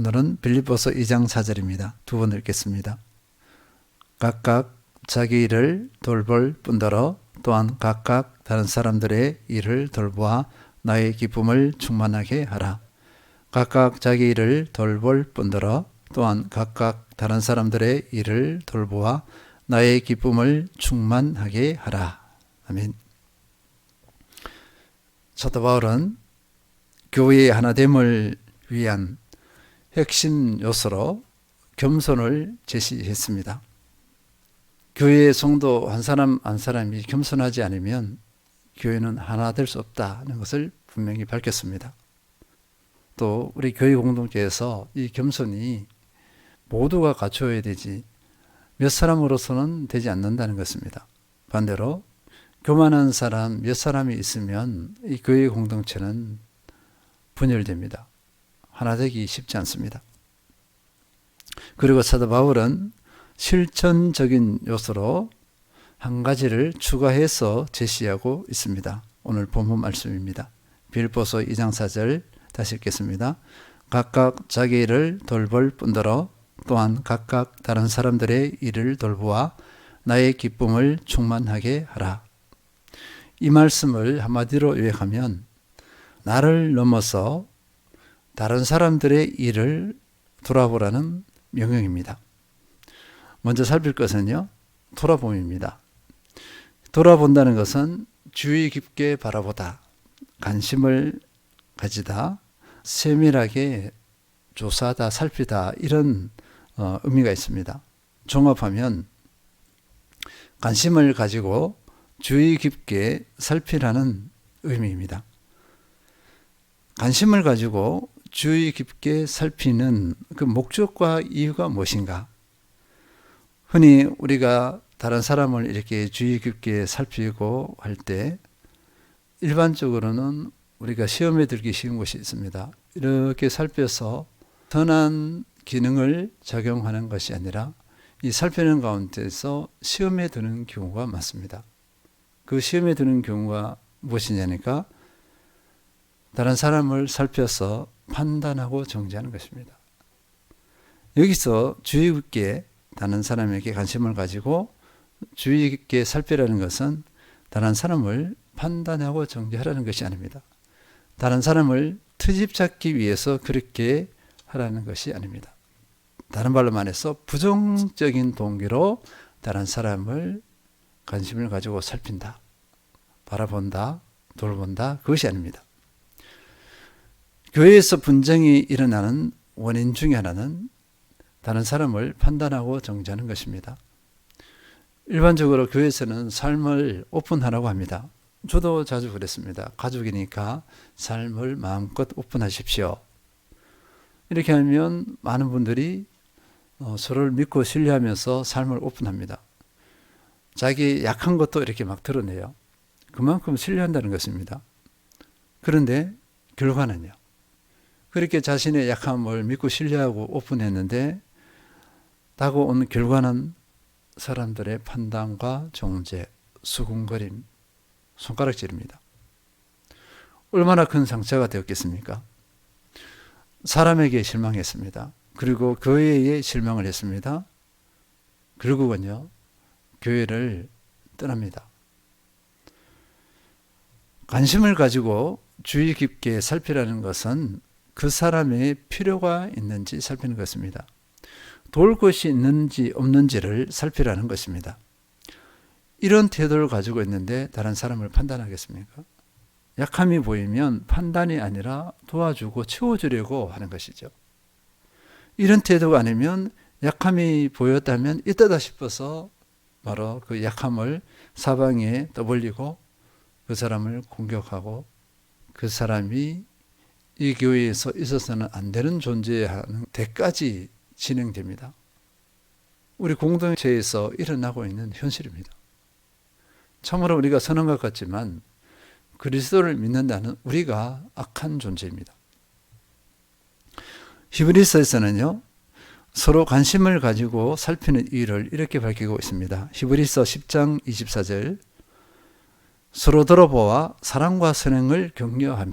오늘은 빌립보서 2장 4절입니다. 두 번 읽겠습니다. 각각 자기 일을 돌볼 뿐더러 또한 각각 다른 사람들의 일을 돌보아 나의 기쁨을 충만하게 하라. 각각 자기 일을 돌볼 뿐더러 또한 각각 다른 사람들의 일을 돌보아 나의 기쁨을 충만하게 하라. 아멘. 사도 바울은 교회의 하나됨을 위한 핵심 요소로 겸손을 제시했습니다. 교회의 성도 한 사람 한 사람이 겸손하지 않으면 교회는 하나 될 수 없다는 것을 분명히 밝혔습니다. 또 우리 교회 공동체에서 이 겸손이 모두가 갖춰야 되지 몇 사람으로서는 되지 않는다는 것입니다. 반대로 교만한 사람 몇 사람이 있으면 이 교회 공동체는 분열됩니다. 하나 되기 쉽지 않습니다. 그리고 사도 바울은 실천적인 요소로 한 가지를 추가해서 제시하고 있습니다. 오늘 본문 말씀입니다. 빌립보서 2장 4절 다시 읽겠습니다. 각각 자기 일을 돌볼 뿐더러 또한 각각 다른 사람들의 일을 돌보아 나의 기쁨을 충만하게 하라. 이 말씀을 한마디로 요약하면 나를 넘어서 다른 사람들의 일을 돌아보라는 명령입니다. 먼저 살필 것은요, 돌아봄입니다. 돌아본다는 것은 주의 깊게 바라보다, 관심을 가지다, 세밀하게 조사하다, 살피다 이런 의미가 있습니다. 종합하면 관심을 가지고 주의 깊게 살피라는 의미입니다. 관심을 가지고 주의 깊게 살피는 그 목적과 이유가 무엇인가? 흔히 우리가 다른 사람을 이렇게 주의 깊게 살피고 할 때 일반적으로는 우리가 시험에 들기 쉬운 것이 있습니다. 이렇게 살펴서 선한 기능을 작용하는 것이 아니라 이 살피는 가운데서 시험에 드는 경우가 많습니다. 그 시험에 드는 경우가 무엇이냐니까 다른 사람을 살펴서 판단하고 정죄하는 것입니다. 여기서 주의 깊게 다른 사람에게 관심을 가지고 주의 깊게 살피라는 것은 다른 사람을 판단하고 정죄하라는 것이 아닙니다. 다른 사람을 트집 잡기 위해서 그렇게 하라는 것이 아닙니다. 다른 말로 말해서 부정적인 동기로 다른 사람을 관심을 가지고 살핀다, 바라본다, 돌본다, 그것이 아닙니다. 교회에서 분쟁이 일어나는 원인 중에 하나는 다른 사람을 판단하고 정죄하는 것입니다. 일반적으로 교회에서는 삶을 오픈하라고 합니다. 저도 자주 그랬습니다. 가족이니까 삶을 마음껏 오픈하십시오. 이렇게 하면 많은 분들이 서로를 믿고 신뢰하면서 삶을 오픈합니다. 자기 약한 것도 이렇게 막 드러내요. 그만큼 신뢰한다는 것입니다. 그런데 결과는요. 그렇게 자신의 약함을 믿고 신뢰하고 오픈했는데 다가온 결과는 사람들의 판단과 정죄, 수군거림, 손가락질입니다. 얼마나 큰 상처가 되었겠습니까? 사람에게 실망했습니다. 그리고 교회에 실망을 했습니다. 결국은요, 교회를 떠납니다. 관심을 가지고 주의 깊게 살피라는 것은 그 사람의 필요가 있는지 살피는 것입니다. 도울 것이 있는지 없는지를 살피라는 것입니다. 이런 태도를 가지고 있는데 다른 사람을 판단하겠습니까? 약함이 보이면 판단이 아니라 도와주고 채워주려고 하는 것이죠. 이런 태도가 아니면 약함이 보였다면 이때다 싶어서 바로 그 약함을 사방에 떠벌리고 그 사람을 공격하고 그 사람이 이 교회에서 있어서는 안 되는 존재하는 데까지 진행됩니다. 우리 공동체에서 일어나고 있는 현실입니다. 참으로 우리가 선한 것 같지만 그리스도를 믿는다는 우리가 악한 존재입니다. 히브리서에서는요, 서로 관심을 가지고 살피는 이유를 이렇게 밝히고 있습니다. 히브리서 10장 24절 서로 돌아보아 사랑과 선행을 격려하며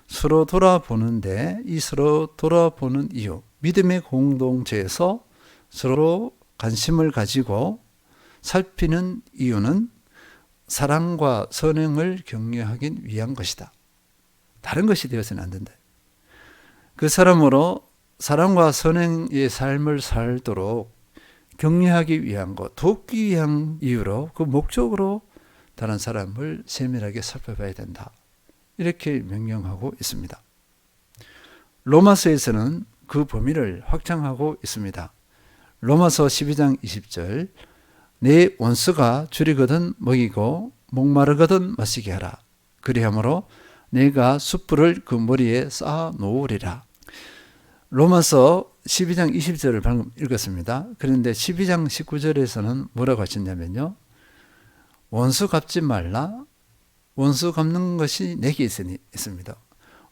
서로 돌아보는데 이 서로 돌아보는 이유, 믿음의 공동체에서 서로 관심을 가지고 살피는 이유는 사랑과 선행을 격려하기 위한 것이다. 다른 것이 되어서는 안 된다. 그 사람으로 사랑과 선행의 삶을 살도록 격려하기 위한 것, 돕기 위한 이유로 그 목적으로 다른 사람을 세밀하게 살펴봐야 된다. 이렇게 명령하고 있습니다. 로마서에서는 그 범위를 확장하고 있습니다. 로마서 12장 20절, 내 원수가 줄이거든 먹이고 목마르거든 마시게 하라. 그리하므로 내가 숯불을 그 머리에 쌓아 놓으리라. 로마서 12장 20절을 방금 읽었습니다. 그런데 12장 19절에서는 뭐라고 하셨냐면요. 원수 갚지 말라. 원수 갚는 것이 내게 있습니다.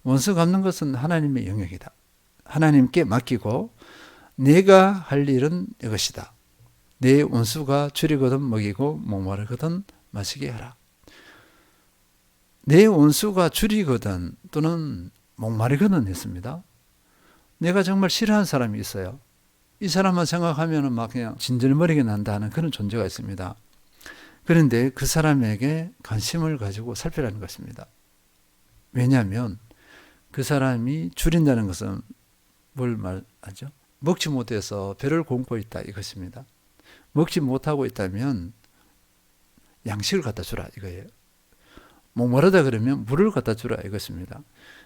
원수 갚는 것은 하나님의 영역이다. 하나님께 맡기고 내가 할 일은 이것이다. 내 원수가 줄이거든 먹이고 목마르거든 마시게 하라. 내 원수가 줄이거든 또는 목마르거든 했습니다. 내가 정말 싫어하는 사람이 있어요. 이 사람만 생각하면 막 그냥 진절머리가 난다는 그런 존재가 있습니다. 그런데 그 사람에게 관심을 가지고 살피라는 것입니다. 왜냐하면 그 사람이 줄인다는 것은 뭘 말하죠? 먹지 못해서 배를 굶고 있다 이것입니다. 먹지 못하고 있다면 양식을 갖다 주라 이거예요. 목마르다 그러면 물을 갖다 주라 이것입니다.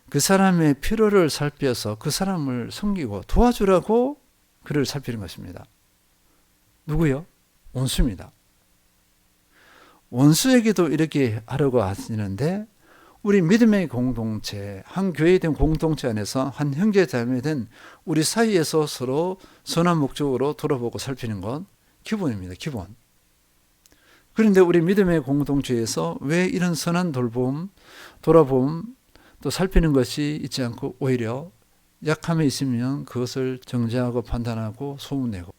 그 사람의 필요를 살펴서 그 사람을 섬기고 도와주라고 그를 살피는 것입니다. 누구요? 원수입니다. 원수에게도 이렇게 하려고 하시는데 우리 믿음의 공동체, 한 교회된 공동체 안에서 한 형제 자매된 우리 사이에서 서로 선한 목적으로 돌아보고 살피는 건 기본입니다. 기본. 그런데 우리 믿음의 공동체에서 왜 이런 선한 돌봄, 돌아봄, 또 살피는 것이 있지 않고 오히려 약함에 있으면 그것을 정죄하고 판단하고 소문내고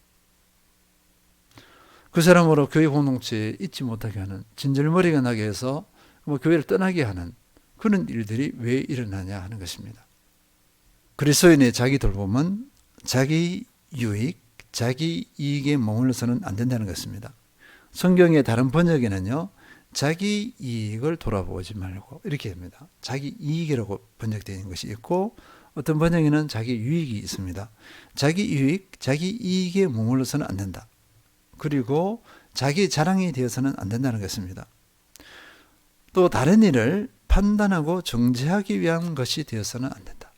그 사람으로 교회 공동체에 있지 못하게 하는 진절머리가 나게 해서 교회를 떠나게 하는 그런 일들이 왜 일어나냐 하는 것입니다. 그리스도인의 자기 돌봄은 자기 유익, 자기 이익에 머물러서는 안 된다는 것입니다. 성경의 다른 번역에는요. 자기 이익을 돌아보지 말고 이렇게 합니다. 자기 이익이라고 번역되어 있는 것이 있고 어떤 번역에는 자기 유익이 있습니다. 자기 유익, 자기 이익에 머물러서는 안 된다. 그리고 자기 자랑이 되어서는 안 된다는 것입니다. 또 다른 일을 판단하고 정죄하기 위한 것이 되어서는 안 된다.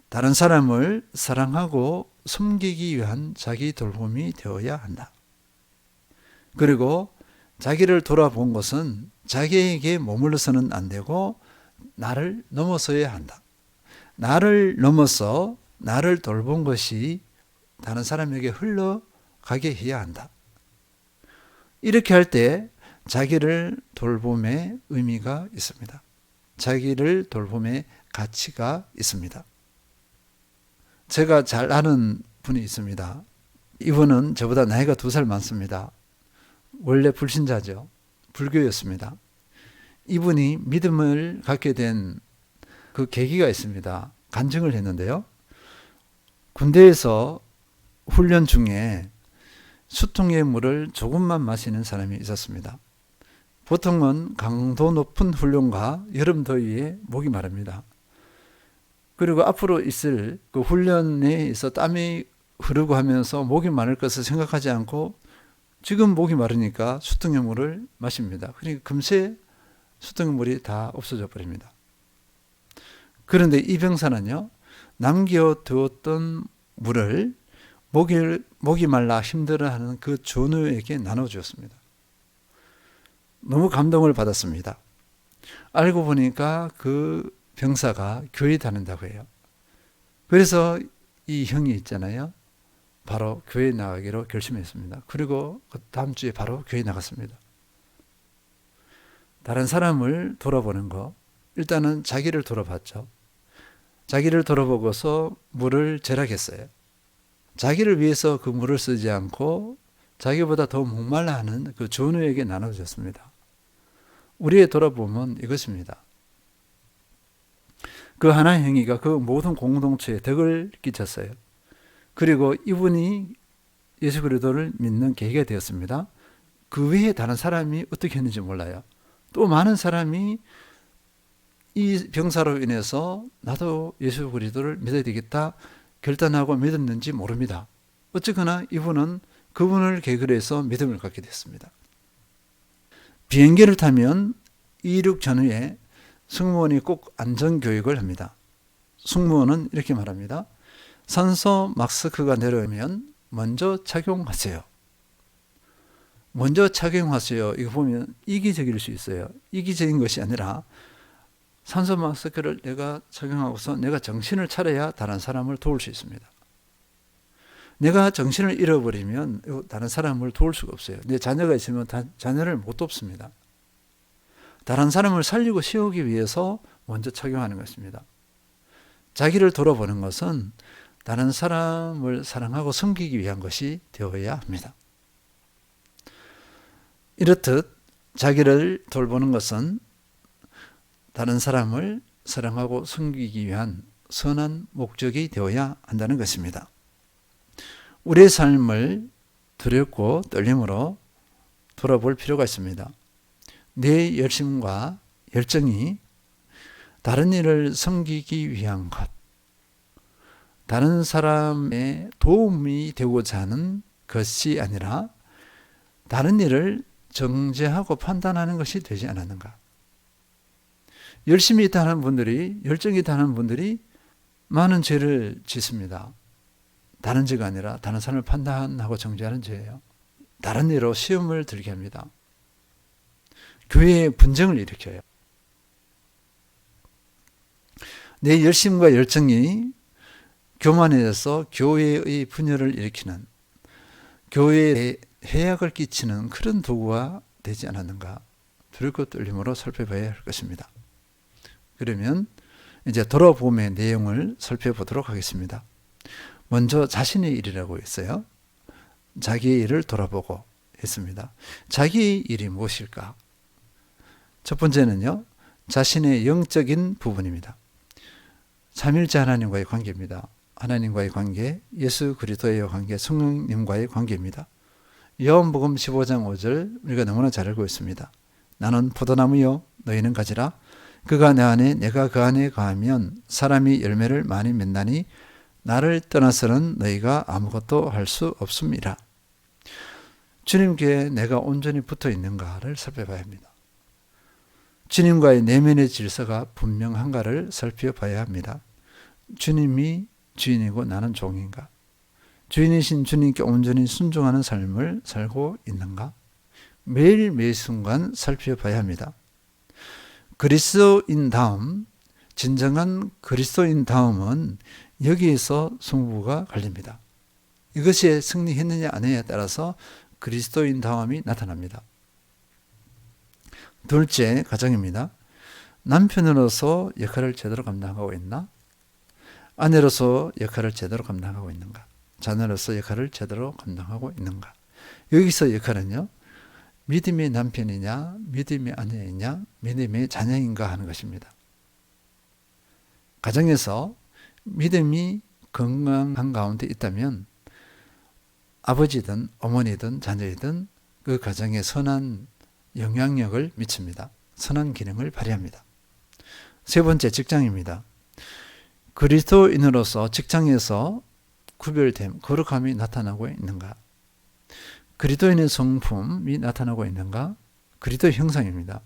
다른 사람을 사랑하고 섬기기 위한 자기 돌봄이 되어야 한다. 그리고 자기를 돌아본 것은 자기에게 머물러서는 안 되고 나를 넘어서야 한다. 나를 넘어서 나를 돌본 것이 다른 사람에게 흘러가게 해야 한다. 이렇게 할 때 자기를 돌봄의 의미가 있습니다. 자기를 돌봄의 가치가 있습니다. 제가 잘 아는 분이 있습니다. 이분은 저보다 나이가 2살 많습니다. 원래 불신자죠. 불교였습니다. 이분이 믿음을 갖게 된 그 계기가 있습니다. 간증을 했는데요. 군대에서 훈련 중에 수통의 물을 조금만 마시는 사람이 있었습니다. 보통은 강도 높은 훈련과 여름 더위에 목이 마릅니다. 그리고 앞으로 있을 그 훈련에 있어 땀이 흐르고 하면서 목이 마를 것을 생각하지 않고 지금 목이 마르니까 수통의 물을 마십니다. 그러니까 금세 수통의 물이 다 없어져 버립니다. 그런데 이 병사는요, 남겨두었던 물을 목이 말라 힘들어하는 그 전우에게 나눠주었습니다. 너무 감동을 받았습니다. 알고 보니까 그 병사가 교회 다닌다고 해요. 그래서 이 형이 있잖아요. 바로 교회 나가기로 결심했습니다. 그리고 그 다음 주에 바로 교회 나갔습니다. 다른 사람을 돌아보는 거, 일단은 자기를 돌아봤죠. 자기를 돌아보고서 물을 절약했어요. 자기를 위해서 그 물을 쓰지 않고 자기보다 더 목말라 하는 그 전우에게 나눠줬습니다. 우리의 돌아보면 이것입니다. 그 하나의 행위가 그 모든 공동체에 덕을 끼쳤어요. 그리고 이분이 예수 그리스도를 믿는 계기가 되었습니다. 그 외에 다른 사람이 어떻게 했는지 몰라요. 또 많은 사람이 이 병사로 인해서 나도 예수 그리스도를 믿어야 되겠다 결단하고 믿었는지 모릅니다. 어쨌거나 이분은 그분을 계기로 해서 믿음을 갖게 됐습니다. 비행기를 타면 이륙 전후에 승무원이 꼭 안전교육을 합니다. 승무원은 이렇게 말합니다. 산소 마스크가 내려오면 먼저 착용하세요. 먼저 착용하세요. 이거 보면 이기적일 수 있어요. 이기적인 것이 아니라 산소 마스크를 내가 착용하고서 내가 정신을 차려야 다른 사람을 도울 수 있습니다. 내가 정신을 잃어버리면 다른 사람을 도울 수가 없어요. 내 자녀가 있으면 자녀를 못 돕습니다. 다른 사람을 살리고 세우기 위해서 먼저 착용하는 것입니다. 자기를 돌아보는 것은 다른 사람을 사랑하고 섬기기 위한 것이 되어야 합니다. 이렇듯 자기를 돌보는 것은 다른 사람을 사랑하고 섬기기 위한 선한 목적이 되어야 한다는 것입니다. 우리의 삶을 두렵고 떨림으로 돌아볼 필요가 있습니다. 내 열심과 열정이 다른 일을 섬기기 위한 것, 다른 사람의 도움이 되고자 하는 것이 아니라 다른 일을 정죄하고 판단하는 것이 되지 않았는가. 열심히 있다 하는 분들이, 열정이 있다 하는 분들이 많은 죄를 짓습니다. 다른 죄가 아니라 다른 사람을 판단하고 정죄하는 죄예요. 다른 일로 시험을 들게 합니다. 교회에 분쟁을 일으켜요. 내 열심과 열정이 교만해져서 교회의 분열을 일으키는, 교회에 해악을 끼치는 그런 도구가 되지 않았는가. 두렵고 떨림으로 살펴봐야 할 것입니다. 그러면 이제 돌아봄의 내용을 살펴보도록 하겠습니다. 먼저 자신의 일이라고 했어요. 자기의 일을 돌아보고 했습니다. 자기의 일이 무엇일까? 첫 번째는요, 자신의 영적인 부분입니다. 삼일째 하나님과의 관계입니다. 하나님과의 관계, 예수 그리스도의 관계, 성령님과의 관계입니다. 요한복음 15장 5절 우리가 너무나 잘 알고 있습니다. 나는 포도나무요 너희는 가지라. 그가 내 안에 내가 그 안에 거하면 사람이 열매를 많이 맺나니 나를 떠나서는 너희가 아무것도 할 수 없음이라. 주님께 내가 온전히 붙어 있는가를 살펴봐야 합니다. 주님과의 내면의 질서가 분명한가를 살펴봐야 합니다. 주님이 주인이고 나는 종인가? 주인이신 주님께 온전히 순종하는 삶을 살고 있는가? 매일 매 순간 살펴봐야 합니다. 그리스도인 다음, 진정한 그리스도인 다음은 여기에서 승부가 갈립니다. 이것이 승리했느냐 안 했느냐에 따라서 그리스도인 다음이 나타납니다. 둘째, 가정입니다. 남편으로서 역할을 제대로 감당하고 있나? 아내로서 역할을 제대로 감당하고 있는가? 자녀로서 역할을 제대로 감당하고 있는가? 여기서 역할은요, 믿음의 남편이냐, 믿음의 아내이냐, 믿음의 자녀인가 하는 것입니다. 가정에서 믿음이 건강한 가운데 있다면 아버지든 어머니든 자녀이든 그 가정에 선한 영향력을 미칩니다. 선한 기능을 발휘합니다. 세 번째, 직장입니다. 그리스도인으로서 직장에서 구별됨, 거룩함이 나타나고 있는가? 그리스도인의 성품이 나타나고 있는가? 그리스도의 형상입니다.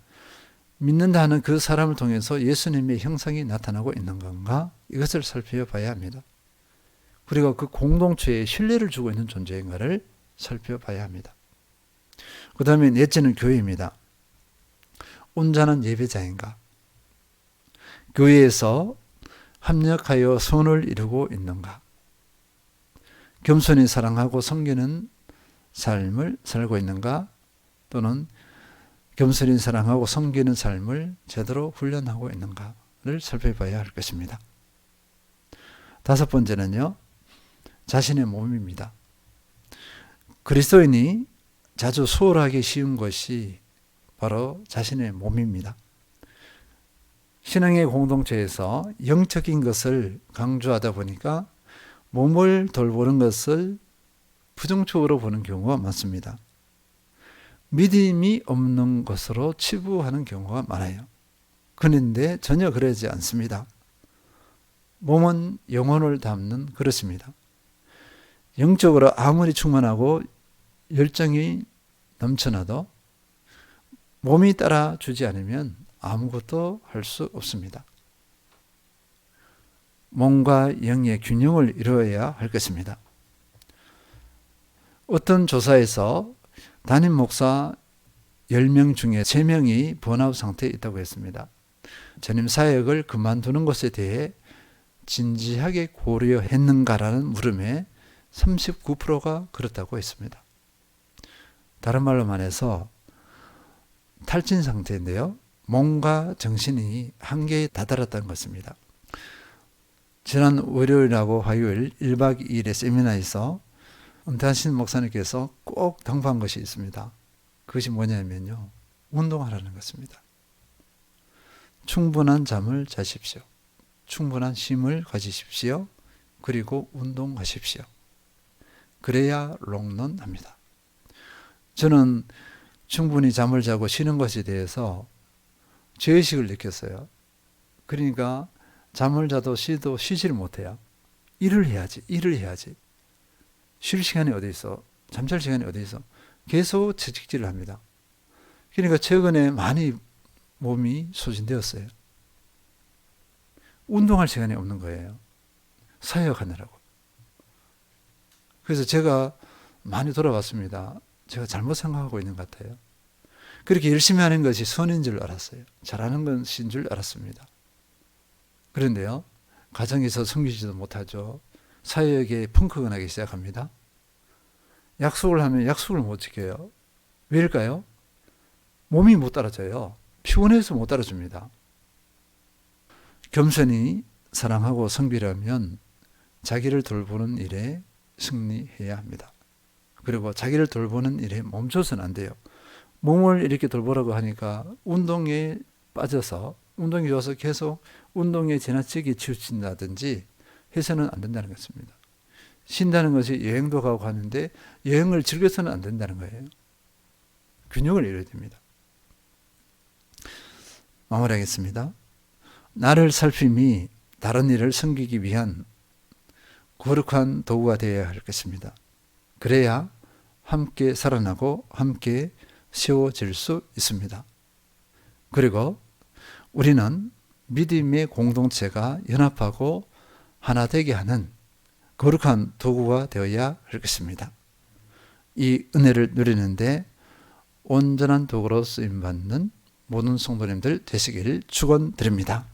믿는다 하는 그 사람을 통해서 예수님의 형상이 나타나고 있는 건가? 이것을 살펴봐야 합니다. 그리고 그 공동체에 신뢰를 주고 있는 존재인가를 살펴봐야 합니다. 그 다음에 넷째는 교회입니다. 온전한 예배자인가? 교회에서 합력하여 선을 이루고 있는가? 겸손히 사랑하고 섬기는 삶을 살고 있는가? 또는 겸손히 사랑하고 섬기는 삶을 제대로 훈련하고 있는가를 살펴봐야 할 것입니다. 다섯 번째는요, 자신의 몸입니다. 그리스도인이 자주 소홀하기 쉬운 것이 바로 자신의 몸입니다. 신앙의 공동체에서 영적인 것을 강조하다 보니까 몸을 돌보는 것을 부정적으로 보는 경우가 많습니다. 믿음이 없는 것으로 치부하는 경우가 많아요. 그런데 전혀 그러지 않습니다. 몸은 영혼을 담는 그릇입니다. 영적으로 아무리 충만하고 열정이 넘쳐나도 몸이 따라주지 않으면 아무것도 할 수 없습니다. 몸과 영의 균형을 이루어야 할 것입니다. 어떤 조사에서 담임 목사 10명 중에 3명이 번아웃 상태에 있다고 했습니다. 전임 사역을 그만두는 것에 대해 진지하게 고려했는가라는 물음에 39%가 그렇다고 했습니다. 다른 말로 말해서 탈진 상태인데요. 몸과 정신이 한계에 다다랐다는 것입니다. 지난 월요일하고 화요일 1박 2일의 세미나에서 은퇴하신 목사님께서 꼭 당부한 것이 있습니다. 그것이 뭐냐면요. 운동하라는 것입니다. 충분한 잠을 자십시오. 충분한 쉼을 가지십시오. 그리고 운동하십시오. 그래야 롱런합니다. 저는 충분히 잠을 자고 쉬는 것에 대해서 죄의식을 느꼈어요. 그러니까 잠을 자도 쉬도 쉬지를 못해요. 일을 해야지. 쉴 시간이 어디 있어? 잠잘 시간이 어디 있어? 계속 채찍질을 합니다. 그러니까 최근에 많이 몸이 소진되었어요. 운동할 시간이 없는 거예요. 사역하느라고. 그래서 제가 많이 돌아봤습니다. 제가 잘못 생각하고 있는 것 같아요. 그렇게 열심히 하는 것이 선인 줄 알았어요. 잘하는 것인 줄 알았습니다. 그런데요, 가정에서 섬기지도 못하죠. 사역에 펑크가 나기 시작합니다. 약속을 하면 약속을 못 지켜요. 왜일까요? 몸이 못 따라줘요. 피곤해서 못 따라줍니다. 겸손히 사랑하고 성비라면 자기를 돌보는 일에 승리해야 합니다. 그리고 자기를 돌보는 일에 멈춰서는 안 돼요. 몸을 이렇게 돌보라고 하니까 운동에 빠져서 운동이 좋아서 계속 운동에 지나치게 치우친다든지 해서는 안 된다는 것입니다. 쉰다는 것이 여행도 가고 하는데 여행을 즐겨서는 안 된다는 거예요. 균형을 이뤄야 됩니다. 마무리하겠습니다. 나를 살핌이 다른 일을 섬기기 위한 거룩한 도구가 되어야 할 것입니다. 그래야 함께 살아나고 함께 세워질 수 있습니다. 그리고 우리는 믿음의 공동체가 연합하고 하나 되게 하는 거룩한 도구가 되어야 할 것입니다. 이 은혜를 누리는데 온전한 도구로 쓰임받는 모든 성도님들 되시기를 축원드립니다.